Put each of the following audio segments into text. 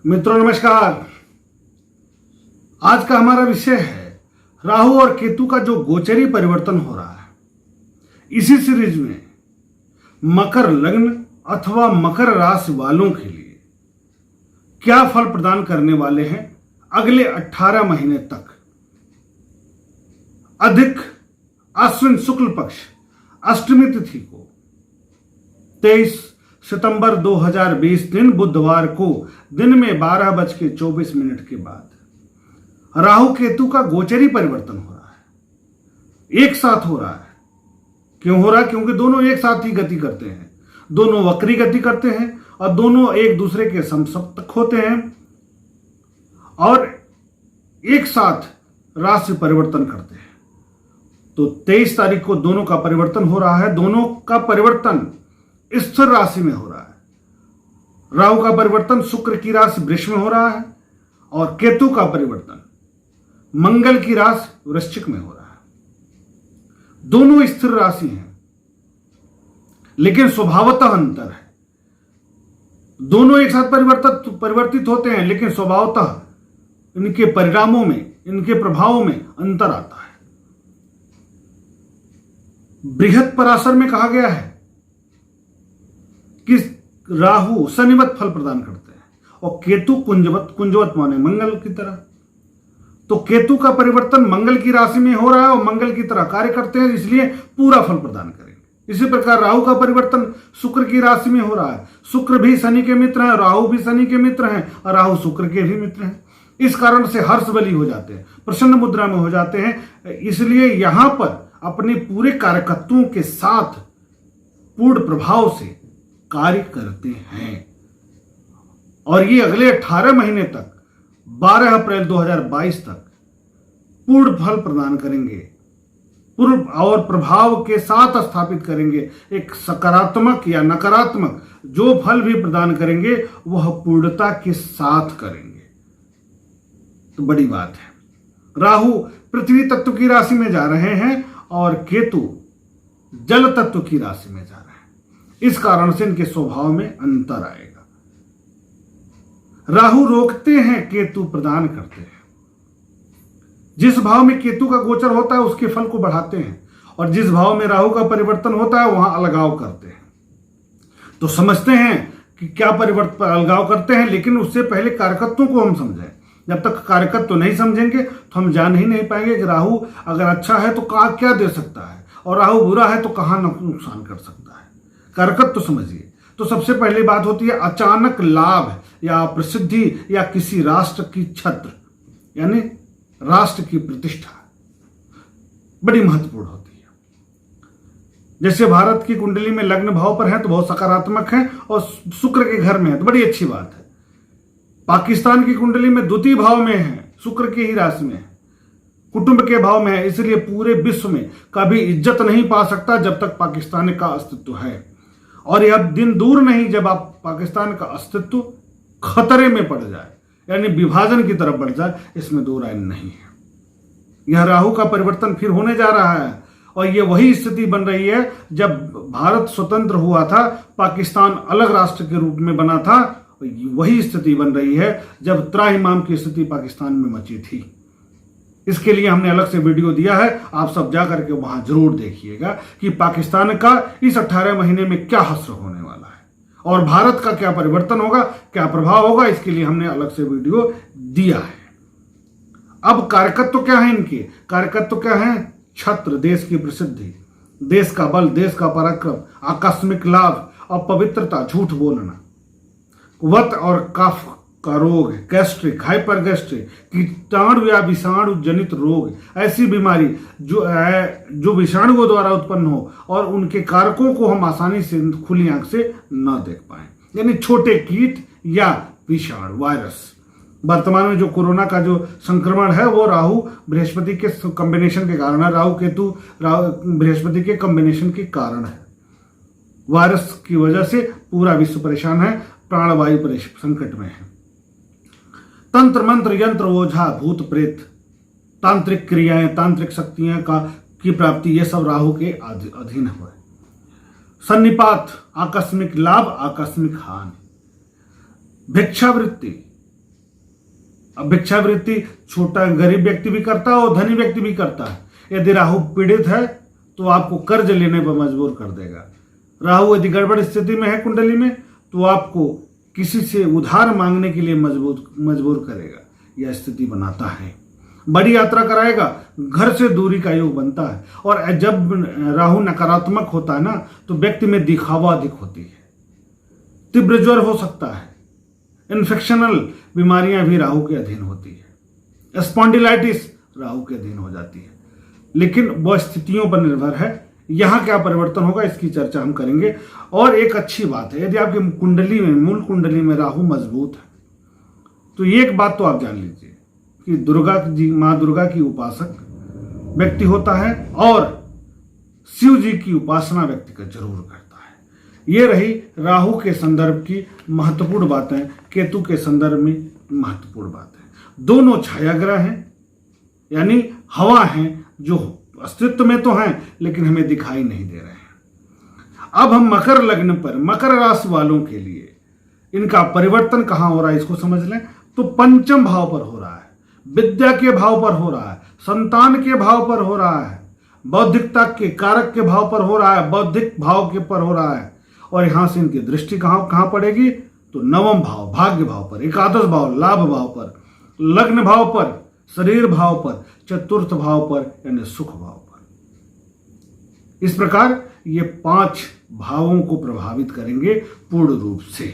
मित्रों नमस्कार। आज का हमारा विषय है राहु और केतु का जो गोचरी परिवर्तन हो रहा है। इसी सीरीज में मकर लग्न अथवा मकर राशि वालों के लिए क्या फल प्रदान करने वाले हैं अगले 18 महीने तक। अधिक आश्विन शुक्ल पक्ष अष्टमी तिथि को 23 सितंबर 2020 दिन बुधवार को दिन में 12:24 के बाद राहु केतु का गोचरी परिवर्तन हो रहा है। एक साथ हो रहा है। क्यों हो रहा है? क्योंकि दोनों एक साथ ही गति करते हैं, दोनों वक्री गति करते हैं और दोनों एक दूसरे के समसप्तक होते हैं और एक साथ राशि परिवर्तन करते हैं। तो 23 तारीख को दोनों का परिवर्तन हो रहा है। दोनों का परिवर्तन स्थिर राशि में हो रहा है। राहु का परिवर्तन शुक्र की राशि वृष में हो रहा है और केतु का परिवर्तन मंगल की राशि वृश्चिक में हो रहा है। दोनों स्थिर राशि हैं, लेकिन स्वभावतः अंतर है। दोनों एक साथ परिवर्तित होते हैं, लेकिन स्वभावतः इनके परिणामों में, इनके प्रभावों में अंतर आता है। बृहत पराशर में कहा गया है कि राहु शनिवत फल प्रदान करते हैं और केतु कुंजवत माने मंगल की तरह। तो केतु का परिवर्तन मंगल की राशि में हो रहा है और मंगल की तरह कार्य करते हैं, इसलिए पूरा फल प्रदान करेंगे। इसी प्रकार राहु का परिवर्तन शुक्र की राशि में हो रहा है। शुक्र भी शनि के मित्र हैं, राहु भी शनि के मित्र हैं और राहु शुक्र के भी मित्र हैं। इस कारण से हर्षबली हो जाते हैं, प्रसन्न मुद्रा में हो जाते हैं। इसलिए यहां पर अपने पूरे कारकत्वों के साथ पूर्ण प्रभाव से कार्य करते हैं और ये अगले 18 महीने तक 12 अप्रैल 2022 तक पूर्ण फल प्रदान करेंगे, पूर्ण और प्रभाव के साथ स्थापित करेंगे। एक सकारात्मक या नकारात्मक जो फल भी प्रदान करेंगे वह पूर्णता के साथ करेंगे। तो बड़ी बात है। राहु पृथ्वी तत्व की राशि में जा रहे हैं और केतु जल तत्व की राशि में जा रहे हैं। इस कारण से इनके स्वभाव में अंतर आएगा। राहु रोकते हैं, केतु प्रदान करते हैं। जिस भाव में केतु का गोचर होता है उसके फल को बढ़ाते हैं और जिस भाव में राहु का परिवर्तन होता है वहां अलगाव करते हैं। तो समझते हैं कि क्या परिवर्तन अलगाव करते हैं, लेकिन उससे पहले कारकत्वों को हम समझें। जब तक कारकत्व नहीं समझेंगे तो हम जान ही नहीं पाएंगे कि राहु अगर अच्छा है तो क्या दे सकता है और राहु बुरा है तो कहां नुकसान कर सकता है। कारकत्व तो समझिए। तो सबसे पहली बात होती है अचानक लाभ या प्रसिद्धि या किसी राष्ट्र की छत्र यानी राष्ट्र की प्रतिष्ठा बड़ी महत्वपूर्ण होती है। जैसे भारत की कुंडली में लग्न भाव पर है तो बहुत सकारात्मक है और शुक्र के घर में है तो बड़ी अच्छी बात है। पाकिस्तान की कुंडली में द्वितीय भाव में है, शुक्र की ही राशि में है, कुटुंब के भाव में है, इसलिए पूरे विश्व में कभी इज्जत नहीं पा सकता जब तक पाकिस्तान का अस्तित्व है। और यह दिन दूर नहीं जब आप पाकिस्तान का अस्तित्व खतरे में पड़ जाए, यानी विभाजन की तरफ बढ़ जाए, इसमें दो राय नहीं है। यह राहु का परिवर्तन फिर होने जा रहा है और यह वही स्थिति बन रही है जब भारत स्वतंत्र हुआ था, पाकिस्तान अलग राष्ट्र के रूप में बना था। वही स्थिति बन रही है जब त्राहिमाम की स्थिति पाकिस्तान में मची थी। इसके लिए हमने अलग से वीडियो दिया है, आप सब जाकर के वहां जरूर देखिएगा कि पाकिस्तान का इस 18 महीने में क्या हश्र होने वाला है और भारत का क्या परिवर्तन होगा, क्या प्रभाव होगा। इसके लिए हमने अलग से वीडियो दिया है। अब कारकत्व क्या है इनके? कारकत्व क्या है? छत्र, देश की प्रसिद्धि, देश का बल, देश का पराक्रम, आकस्मिक लाभ और पवित्रता, झूठ बोलना, वत और कफ का रोग, गैस्ट्रिक, हाइपर गैस्ट्रिक, कीटाणु या विषाणु जनित रोग, ऐसी बीमारी जो विषाणुओं द्वारा उत्पन्न हो और उनके कारकों को हम आसानी से खुली आंख से न देख पाए, यानी छोटे कीट या विषाणु, वायरस। वर्तमान में जो कोरोना का जो संक्रमण है वो राहु बृहस्पति के कॉम्बिनेशन के कारण है। राहु केतु बृहस्पति के कॉम्बिनेशन के कारण है। वायरस की वजह से पूरा विश्व परेशान है, प्राणवायु संकट में है। तंत्र मंत्र यंत्र ओझा भूत प्रेत, तांत्रिक क्रियाएं, तांत्रिक शक्तियां की प्राप्ति, ये सब राहु के अधीन हुए। सन्निपात, आकस्मिक लाभ, आकस्मिक हानि, भिक्षावृत्ति, अब भिक्षावृत्ति छोटा गरीब व्यक्ति भी करता है और धनी व्यक्ति भी करता है। यदि राहु पीड़ित है तो आपको कर्ज लेने पर मजबूर कर देगा। राहु यदि गड़बड़ स्थिति में है कुंडली में तो आपको किसी से उधार मांगने के लिए मजबूर करेगा, यह स्थिति बनाता है। बड़ी यात्रा कराएगा, घर से दूरी का योग बनता है। और जब राहु नकारात्मक होता है ना तो व्यक्ति में दिखावा अधिक होती है, तीव्र ज्वर हो सकता है, इन्फेक्शनल बीमारियां भी राहु के अधीन होती है, स्पॉन्डिलाइटिस राहु के अधीन हो जाती है। लेकिन वह स्थितियों पर निर्भर है, यहां क्या परिवर्तन होगा इसकी चर्चा हम करेंगे। और एक अच्छी बात है, यदि आपकी कुंडली में, मूल कुंडली में राहु मजबूत है तो एक बात तो आप जान लीजिए कि दुर्गा जी, माँ दुर्गा की उपासक व्यक्ति होता है और शिव जी की उपासना व्यक्ति का जरूर करता है। ये रही राहु के संदर्भ की महत्वपूर्ण बातें। केतु के संदर्भ में महत्वपूर्ण बातें, दोनों छायाग्रह हैं, यानी हवा हैं, जो अस्तित्व में तो हैं लेकिन हमें दिखाई नहीं दे रहे हैं। अब हम मकर लग्न पर, मकर राशि वालों के लिए इनका परिवर्तन कहां हो रहा है इसको समझ लें। तो पंचम भाव पर हो रहा है, विद्या के भाव पर हो रहा है, संतान के भाव पर हो रहा है, बौद्धिकता के कारक के भाव पर हो रहा है, बौद्धिक भाव के पर हो रहा है। और यहां से इनकी दृष्टि कहां पड़ेगी तो नवम भाव, भाग्य भाव पर, एकादश भाव, लाभ भाव पर, लग्न भाव पर, शरीर भाव पर, चतुर्थ भाव पर यानी सुख भाव पर। इस प्रकार ये 5 भावों को प्रभावित करेंगे पूर्ण रूप से।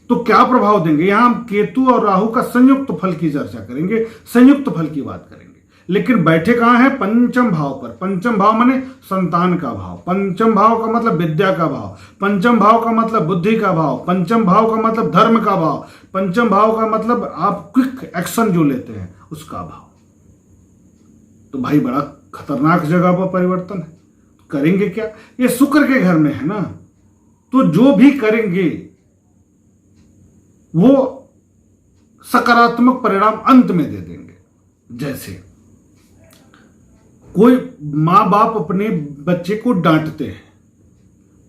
तो क्या प्रभाव देंगे, यहां हम केतु और राहु का संयुक्त फल की चर्चा करेंगे, संयुक्त फल की बात करेंगे। लेकिन बैठे कहां है, पंचम भाव पर। पंचम भाव माने संतान का भाव, पंचम भाव का मतलब विद्या का भाव, पंचम भाव का मतलब बुद्धि का भाव, पंचम भाव का मतलब धर्म का भाव, पंचम भाव का मतलब आप क्विक एक्शन जो लेते हैं उसका भाव। तो भाई बड़ा खतरनाक जगह पर परिवर्तन है। करेंगे क्या, ये शुक्र के घर में है ना, तो जो भी करेंगे वो सकारात्मक परिणाम अंत में दे देंगे। जैसे कोई मां बाप अपने बच्चे को डांटते हैं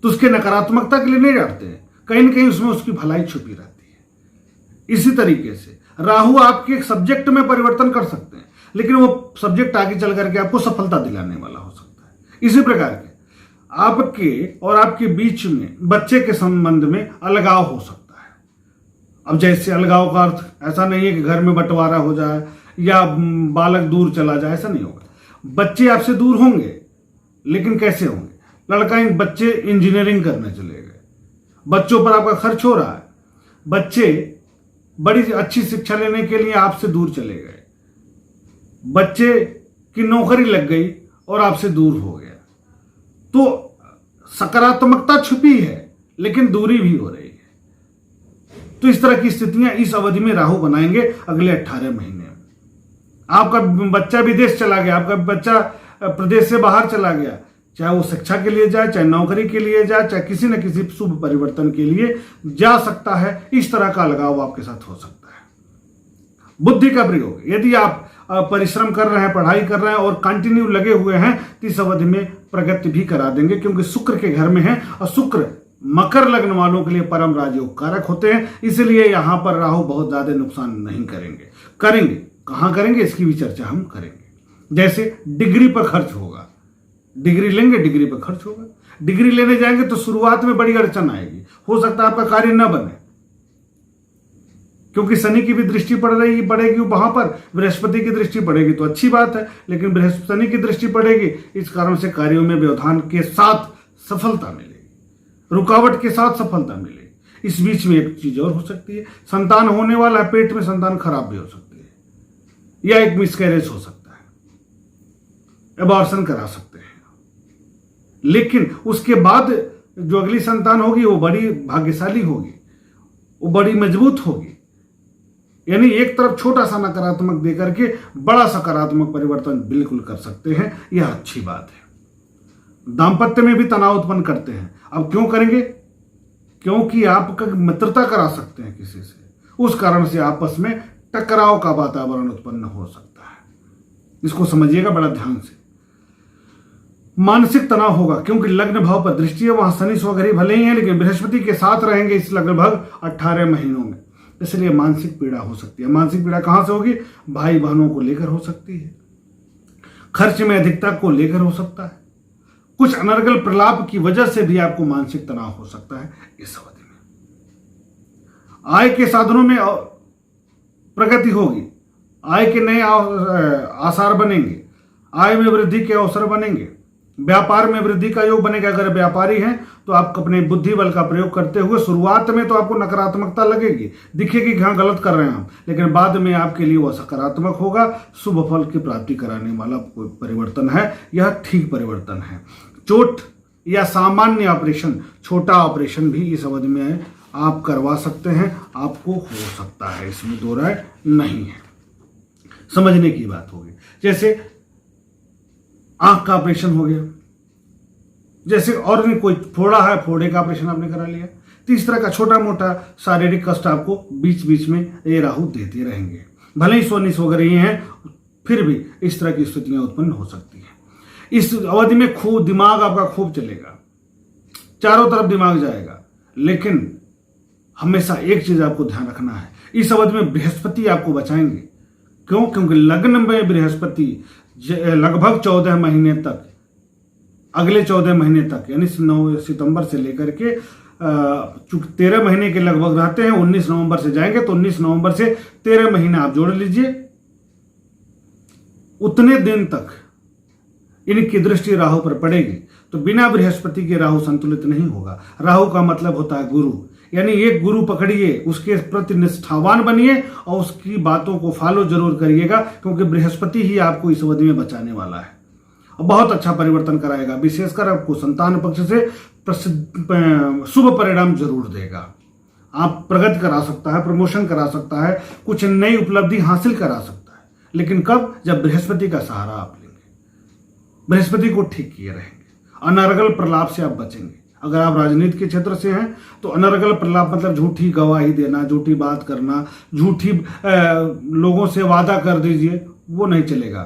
तो उसके नकारात्मकता के लिए नहीं डांटते हैं, कहीं ना कहीं उसमें उसकी भलाई छुपी रहती है। इसी तरीके से राहु आपके एक सब्जेक्ट में परिवर्तन कर सकते हैं लेकिन वो सब्जेक्ट आगे चल करके आपको सफलता दिलाने वाला हो सकता है। इसी प्रकार के आपके और आपके बीच में बच्चे के संबंध में अलगाव हो सकता है। अब जैसे अलगाव का अर्थ ऐसा नहीं है कि घर में बंटवारा हो जाए या बालक दूर चला जाए, ऐसा नहीं होगा। बच्चे आपसे दूर होंगे लेकिन कैसे होंगे, बच्चे इंजीनियरिंग करने चले गए, बच्चों पर आपका खर्च हो रहा है, बच्चे बड़ी अच्छी शिक्षा लेने के लिए आपसे दूर चले गए, बच्चे की नौकरी लग गई और आपसे दूर हो गया। तो सकारात्मकता छुपी है लेकिन दूरी भी हो रही है। तो इस तरह की स्थितियां इस अवधि में राहु बनाएंगे अगले 18 महीने में। आपका बच्चा विदेश चला गया, आपका बच्चा प्रदेश से बाहर चला गया, चाहे वो शिक्षा के लिए जाए, चाहे नौकरी के लिए जाए, चाहे किसी न किसी शुभ परिवर्तन के लिए जा सकता है। इस तरह का लगाव आपके साथ हो सकता है। बुद्धि का प्रयोग, यदि आप परिश्रम कर रहे हैं, पढ़ाई कर रहे हैं और कंटिन्यू लगे हुए हैं तो इस अवधि में प्रगति भी करा देंगे, क्योंकि शुक्र के घर में है और शुक्र मकर लग्न वालों के लिए परम राजयोग कारक होते हैं। इसलिए यहां पर राहु बहुत ज्यादा नुकसान नहीं करेंगे। कहां करेंगे इसकी भी चर्चा हम करेंगे। जैसे डिग्री पर खर्च होगा, डिग्री लेंगे, डिग्री पर खर्च होगा। डिग्री लेने जाएंगे तो शुरुआत में बड़ी अड़चन आएगी, हो सकता है आपका कार्य न बने, क्योंकि शनि की भी दृष्टि पड़ेगी वहां पर, बृहस्पति की दृष्टि पड़ेगी तो अच्छी बात है, लेकिन शनि की दृष्टि पड़ेगी, इस कारण से कार्यों में व्यवधान के साथ सफलता मिलेगी, रुकावट के साथ सफलता मिलेगी। इस बीच में एक चीज और हो सकती है, संतान होने वाला है, पेट में संतान खराब भी हो सकती है या एक मिसकैरेज हो सकता है, एबॉर्शन करा सकते हैं। लेकिन उसके बाद जो अगली संतान होगी वो बड़ी भाग्यशाली होगी, वो बड़ी मजबूत होगी। यानी एक तरफ छोटा सा नकारात्मक देकर के बड़ा सकारात्मक परिवर्तन बिल्कुल कर सकते हैं, यह अच्छी बात है। दांपत्य में भी तनाव उत्पन्न करते हैं। अब क्यों करेंगे, क्योंकि आपका मित्रता करा सकते हैं किसी से, उस कारण से आपस में टकराव का वातावरण उत्पन्न हो सकता है। इसको समझिएगा बड़ा ध्यान से। मानसिक तनाव होगा क्योंकि लग्न भाव पर दृष्टि है, वहां शनि स्वग्रही भले ही है लेकिन बृहस्पति के साथ रहेंगे इस लगभग 18 महीनों में। इसलिए मानसिक पीड़ा हो सकती है। मानसिक पीड़ा कहाँ से होगी? भाई बहनों को लेकर हो सकती है, खर्च में अधिकता को लेकर हो सकता है, कुछ अनर्गल प्रलाप की वजह से भी आपको मानसिक तनाव हो सकता है इस अवधि में। आय के साधनों में प्रगति होगी, आय के नए आसार बनेंगे, आय में वृद्धि के अवसर बनेंगे, व्यापार में वृद्धि का योग बनेगा। अगर व्यापारी हैं तो आप अपने बुद्धि बल का प्रयोग करते हुए शुरुआत में तो आपको नकारात्मकता लगेगी, दिखेगी कि हाँ गलत कर रहे हैं हम, लेकिन बाद में आपके लिए वह सकारात्मक होगा, शुभ फल की प्राप्ति कराने वाला कोई परिवर्तन है, यह ठीक परिवर्तन है। चोट या सामान्य ऑपरेशन, छोटा ऑपरेशन भी इस अवधि में आप करवा सकते हैं, आपको हो सकता है, इसमें दो राय नहीं है। समझने की बात होगी, जैसे आंख का ऑपरेशन हो गया, जैसे और भी कोई फोड़ा है, फोड़े का ऑपरेशन आपने करा लिया। तो इस तरह का छोटा मोटा शारीरिक कष्ट आपको बीच बीच में ये राहु देते रहेंगे। भले ही सोनी सो रही हैं, फिर भी इस तरह की स्थितियां उत्पन्न हो सकती हैं। इस अवधि में खूब दिमाग आपका खूब चलेगा, चारों तरफ दिमाग जाएगा, लेकिन हमेशा एक चीज आपको ध्यान रखना है, इस अवधि में बृहस्पति आपको बचाएंगे। क्यों? क्योंकि लग्न में बृहस्पति लगभग 14 महीने तक, अगले 14 महीने तक, यानी 9 सितंबर से लेकर के 13 महीने के लगभग रहते हैं, 19 नवंबर से जाएंगे, तो 19 नवंबर से 13 महीने आप जोड़ लीजिए, उतने दिन तक इनकी दृष्टि राहु पर पड़ेगी। तो बिना बृहस्पति के राहु संतुलित नहीं होगा। राहु का मतलब होता है गुरु, यानी एक गुरु पकड़िए, उसके प्रति निष्ठावान बनिए और उसकी बातों को फॉलो जरूर करिएगा, क्योंकि बृहस्पति ही आपको इस अवधि में बचाने वाला है और बहुत अच्छा परिवर्तन कराएगा। विशेषकर आपको संतान पक्ष से शुभ परिणाम जरूर देगा। आप प्रगति करा सकता है, प्रमोशन करा सकता है, कुछ नई उपलब्धि हासिल करा सकता है, लेकिन कब? जब बृहस्पति का सहारा आप लेंगे, बृहस्पति को ठीक किए रहेंगे, अनर्गल प्रलाप से आप बचेंगे। अगर आप राजनीति के क्षेत्र से हैं तो अनर्गल प्रलाप मतलब झूठी गवाही देना, झूठी बात करना, झूठी लोगों से वादा कर दीजिए, वो नहीं चलेगा।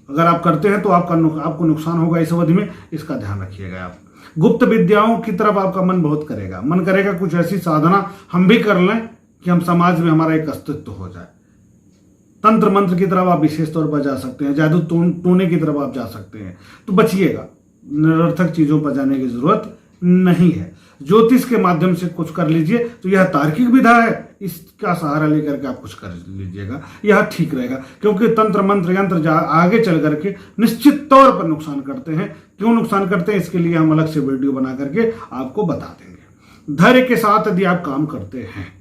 अगर आप करते हैं तो आपको नुकसान होगा इस अवधि में, इसका ध्यान रखिएगा। आप गुप्त विद्याओं की तरफ आपका मन बहुत करेगा, मन करेगा कुछ ऐसी साधना हम भी कर लें कि हम समाज में हमारा एक अस्तित्व हो जाए। तंत्र मंत्र की तरफ आप विशेष तौर पर जा सकते हैं, जादू टोने की तरफ आप जा सकते हैं, तो बचिएगा, निरर्थक चीजों पर जाने की जरूरत नहीं है। ज्योतिष के माध्यम से कुछ कर लीजिए, तो यह तार्किक विधा है, इसका सहारा लेकर के आप कुछ कर लीजिएगा, यह ठीक रहेगा। क्योंकि तंत्र मंत्र यंत्र आगे चल करके निश्चित तौर पर नुकसान करते हैं। क्यों नुकसान करते हैं, इसके लिए हम अलग से वीडियो बना करके आपको बता देंगे। धैर्य के साथ यदि आप काम करते हैं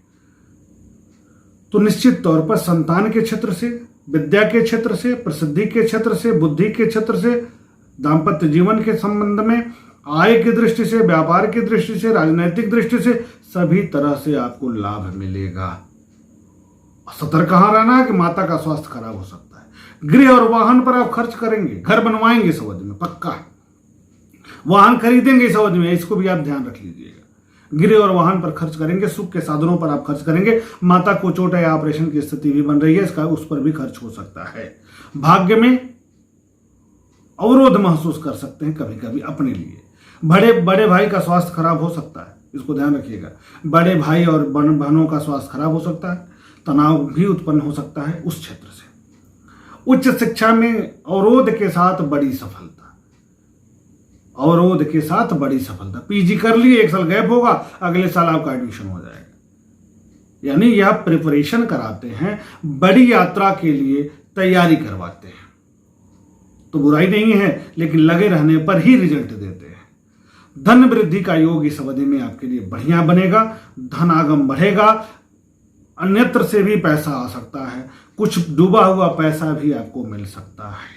तो निश्चित तौर पर संतान के क्षेत्र से, विद्या के क्षेत्र से, प्रसिद्धि के क्षेत्र से, बुद्धि के क्षेत्र से, दाम्पत्य जीवन के संबंध में, आय की दृष्टि से, व्यापार की दृष्टि से, राजनीतिक दृष्टि से, सभी तरह से आपको लाभ मिलेगा। सतर्क कहां रहना है कि माता का स्वास्थ्य खराब हो सकता है। गृह और वाहन पर आप खर्च करेंगे, घर बनवाएंगे इस अवधि में, पक्का वाहन खरीदेंगे इस अवधि में, इसको भी आप ध्यान रख लीजिएगा। गृह और वाहन पर खर्च करेंगे, सुख के साधनों पर आप खर्च करेंगे। माता को चोट या ऑपरेशन की स्थिति भी बन रही है, इसका उस पर भी खर्च हो सकता है। भाग्य में अवरोध महसूस कर सकते हैं कभी कभी अपने लिए। बड़े भाई का स्वास्थ्य खराब हो सकता है, इसको ध्यान रखिएगा। बड़े भाई और बहनों का स्वास्थ्य खराब हो सकता है, तनाव भी उत्पन्न हो सकता है उस क्षेत्र से। उच्च शिक्षा में अवरोध के साथ बड़ी सफलता, अवरोध के साथ बड़ी सफलता। पीजी कर लिए, 1 साल गैप होगा, अगले साल आपका एडमिशन हो जाएगा। यानी यह प्रिपरेशन कराते हैं, बड़ी यात्रा के लिए तैयारी करवाते हैं, तो बुराई नहीं है, लेकिन लगे रहने पर ही रिजल्ट देते हैं। धन वृद्धि का योग इस अवधि में आपके लिए बढ़िया बनेगा, धन आगम बढ़ेगा, अन्यत्र से भी पैसा आ सकता है, कुछ डूबा हुआ पैसा भी आपको मिल सकता है।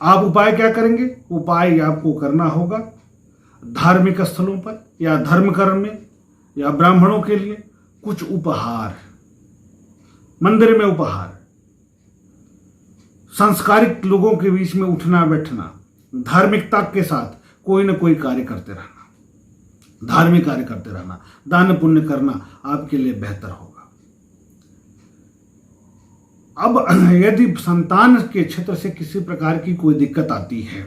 आप उपाय क्या करेंगे? उपाय आपको करना होगा धार्मिक स्थलों पर या धर्म कर्म में या ब्राह्मणों के लिए कुछ उपहार, मंदिर में उपहार, संस्कारिक लोगों के बीच में उठना बैठना, धार्मिकता के साथ कोई ना कोई कार्य करते रहना, धार्मिक कार्य करते रहना, दान पुण्य करना आपके लिए बेहतर होगा। अब यदि संतान के क्षेत्र से किसी प्रकार की कोई दिक्कत आती है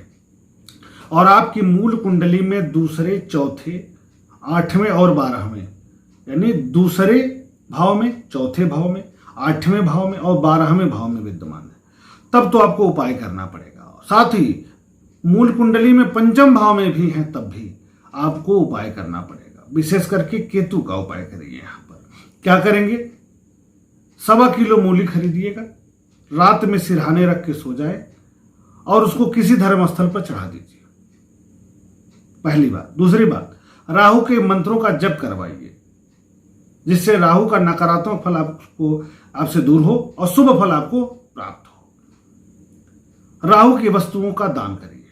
और आपकी मूल कुंडली में दूसरे, चौथे, 8वें और 12वें, यानी दूसरे, भाव में, चौथे भाव में, 8वें भाव में और 12वें भाव में विद्यमान है, तब तो आपको उपाय करना पड़ेगा। साथ ही मूल कुंडली में 5म भाव में भी है, तब भी आपको उपाय करना पड़ेगा। विशेष करके केतु का उपाय करिए। यहां पर क्या करेंगे, 1.25 किलो मूली खरीदिएगा, रात में सिरहाने रख के सो जाए और उसको किसी धर्म स्थल पर चढ़ा दीजिए, पहली बात। दूसरी बात, राहु के मंत्रों का जप करवाइए, जिससे राहु का नकारात्मक फल आपसे दूर हो और शुभ फल आपको प्राप्त हो। राहु की वस्तुओं का दान करिए,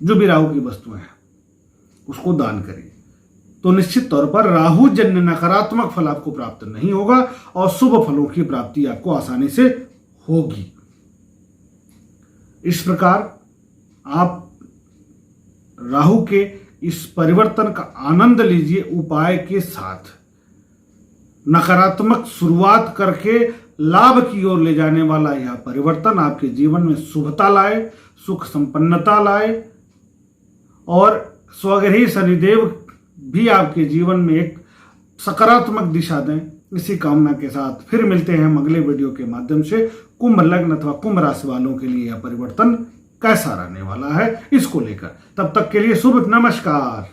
जो भी राहु की वस्तुएं हैं उसको दान करिए, तो निश्चित तौर पर राहु जन्य नकारात्मक फल आपको प्राप्त नहीं होगा और शुभ फलों की प्राप्ति आपको आसानी से होगी। इस प्रकार आप राहु के इस परिवर्तन का आनंद लीजिए उपाय के साथ। नकारात्मक शुरुआत करके लाभ की ओर ले जाने वाला यह परिवर्तन आपके जीवन में शुभता लाए, सुख संपन्नता लाए और स्वग्रही शनिदेव भी आपके जीवन में एक सकारात्मक दिशा दें। इसी कामना के साथ फिर मिलते हैं हम अगले वीडियो के माध्यम से। कुंभ लग्न अथवा कुंभ राशि वालों के लिए यह परिवर्तन कैसा रहने वाला है इसको लेकर। तब तक के लिए शुभ नमस्कार।